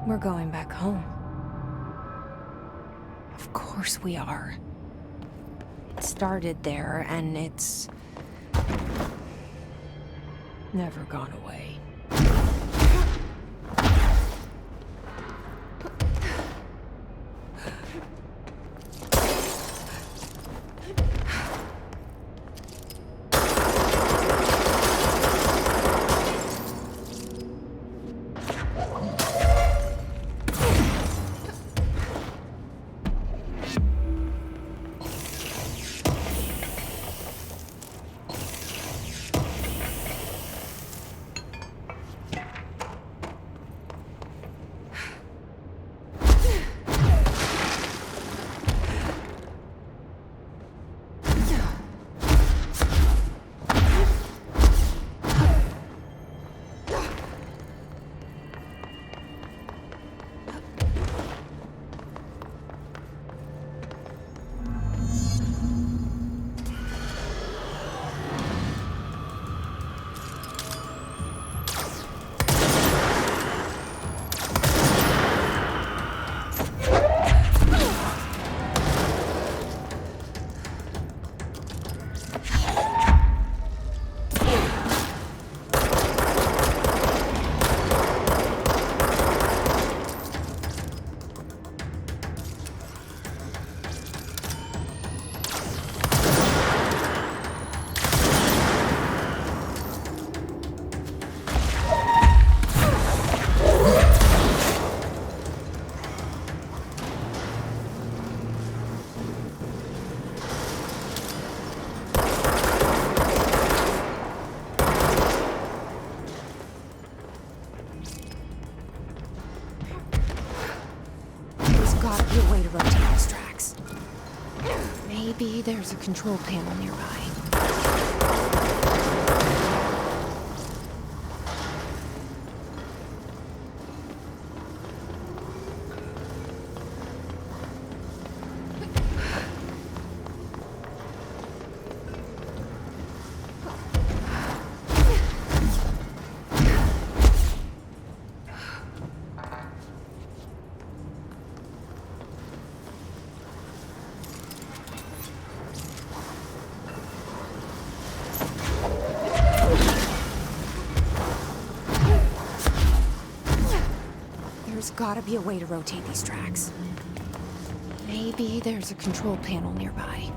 We're going back home. Of course we are. It started there, and it's never gone away. Gotta be a way to rotate these tracks. Maybe there's a control panel nearby. There's gotta be a way to rotate these tracks. Maybe there's a control panel nearby.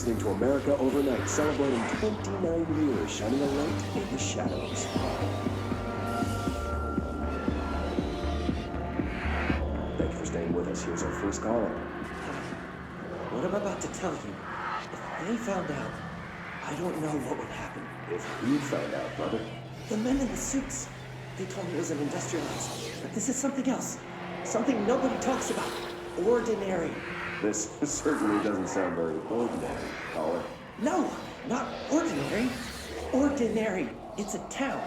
listening to America Overnight, celebrating 29 years, shining a light in the shadows. Thank you for staying with us. Here's our first caller. What I'm about to tell you, if they found out, I don't know what would happen. If we found out, brother. The men in the suits, they told me it was an industrial accident, but this is something else. Something nobody talks about. Ordinary. This certainly doesn't sound very ordinary, caller. No, not ordinary. Ordinary. It's a town.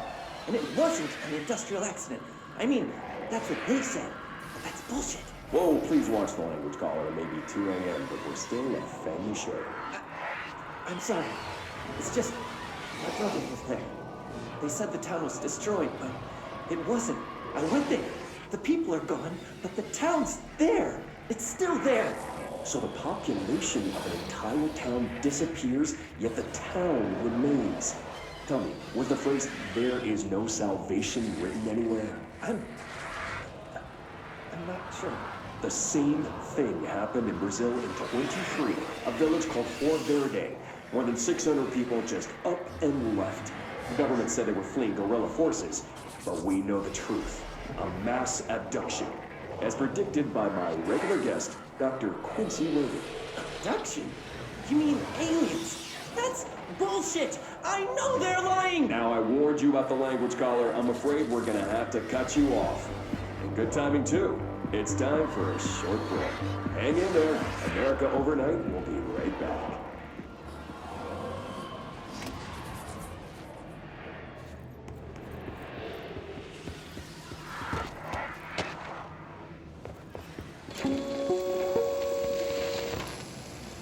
And it wasn't an industrial accident. I mean, that's what they said. But that's bullshit. Whoa, please watch the language, caller. It may be 2 a.m., but we're still a family show. I'm sorry. It's just, my brother was there. They said the town was destroyed, but it wasn't. I went there. The people are gone, but the town's there. It's still there. So the population of an entire town disappears, yet the town remains. Tell me, was the phrase, "there is no salvation," written anywhere? I'm not sure. The same thing happened in Brazil in 23, a village called Verde. More than 600 people just up and left. The government said they were fleeing guerrilla forces, but we know the truth. A mass abduction, as predicted by my regular guest, Dr. Quincy Logan. Abduction? You mean aliens? That's bullshit! I know they're lying! Now I warned you about the language, caller. I'm afraid we're gonna have to cut you off. And good timing, too. It's time for a short break. Hang in there. America Overnight will be right back.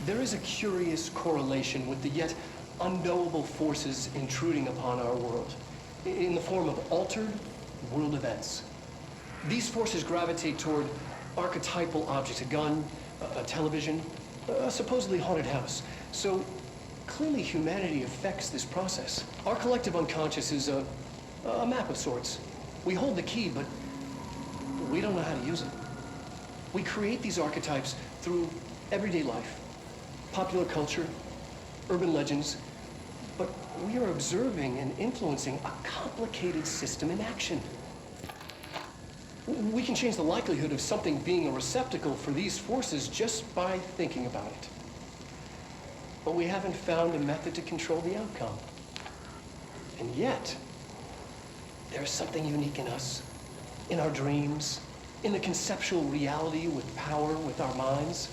There is a curious correlation with the yet unknowable forces intruding upon our world in the form of altered world events. These forces gravitate toward archetypal objects, a gun, a television, a supposedly haunted house. So clearly humanity affects this process. Our collective unconscious is a map of sorts. We hold the key, but we don't know how to use it. We create these archetypes through everyday life, popular culture, urban legends, but we are observing and influencing a complicated system in action. We can change the likelihood of something being a receptacle for these forces just by thinking about it. But we haven't found a method to control the outcome. And yet, there's something unique in us, in our dreams, in the conceptual reality with power with our minds.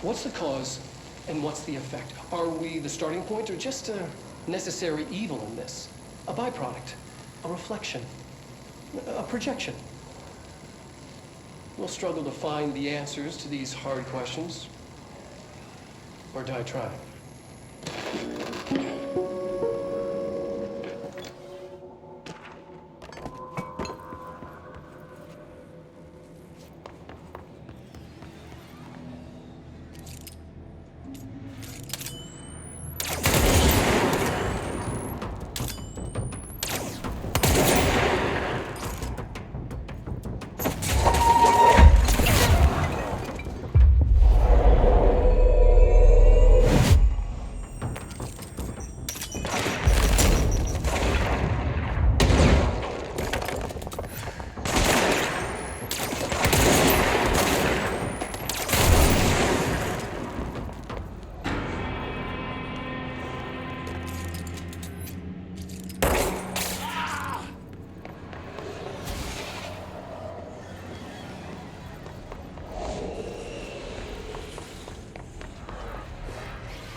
What's the cause and what's the effect? Are we the starting point or just a necessary evil in this? A byproduct, a reflection, a projection? We'll struggle to find the answers to these hard questions, or die trying.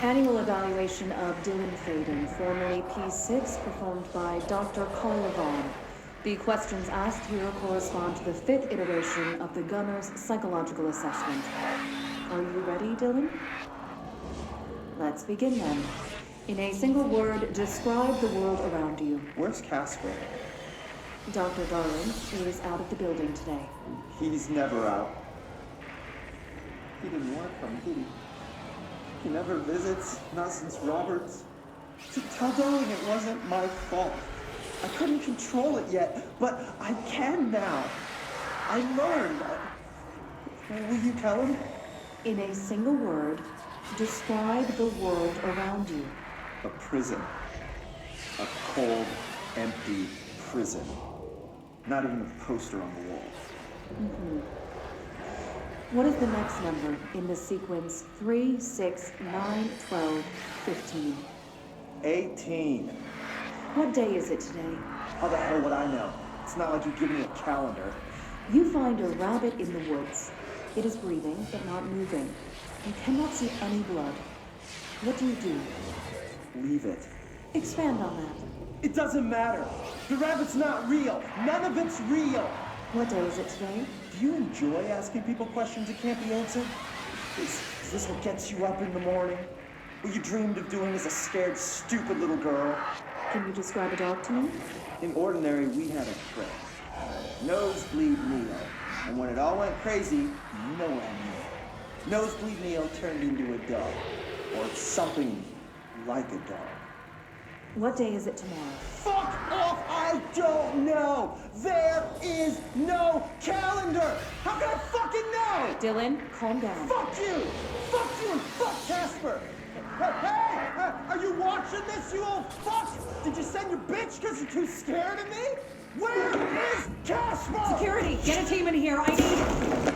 Annual evaluation of Dylan Faden, formerly P6, performed by Dr. Carla Vaughn. The questions asked here correspond to the 5th iteration of the Gunner's psychological assessment. Are you ready, Dylan? Let's begin then. In a single word, describe the world around you. Where's Casper? Dr. Darling is out of the building today. He's never out. He didn't want to come, did he? He never visits, not since Roberts. Tell Darling it wasn't my fault. I couldn't control it yet, but I can now. I learned. Will you tell him? In a single word, Describe the world around you. A prison. A cold, empty prison. Not even a poster on the wall. What is the next number in the sequence 3, 6, 9, 12, 15? 18. What day is it today? How the hell would I know? It's not like you give me a calendar. You find a rabbit in the woods. It is breathing, but not moving. You cannot see any blood. What do you do? Leave it. Expand on that. It doesn't matter. The rabbit's not real. None of it's real. What day is it today? Do you enjoy asking people questions that can't be answered? Is this what gets you up in the morning? What you dreamed of doing as a scared, stupid little girl? Can you describe a dog to me? In ordinary, we had a friend. Nosebleed Neil. And when it all went crazy, you know what I mean. Nosebleed Neil turned into a dog. Or something like a dog. What day is it tomorrow? Fuck off! I don't know! There is no calendar! How can I fucking know? Dylan, calm down. Fuck you! Fuck you and fuck Casper! Hey! Are you watching this, you old fuck? Did you send your bitch because you're too scared of me? Where is Casper? Security, get a team in here. I need...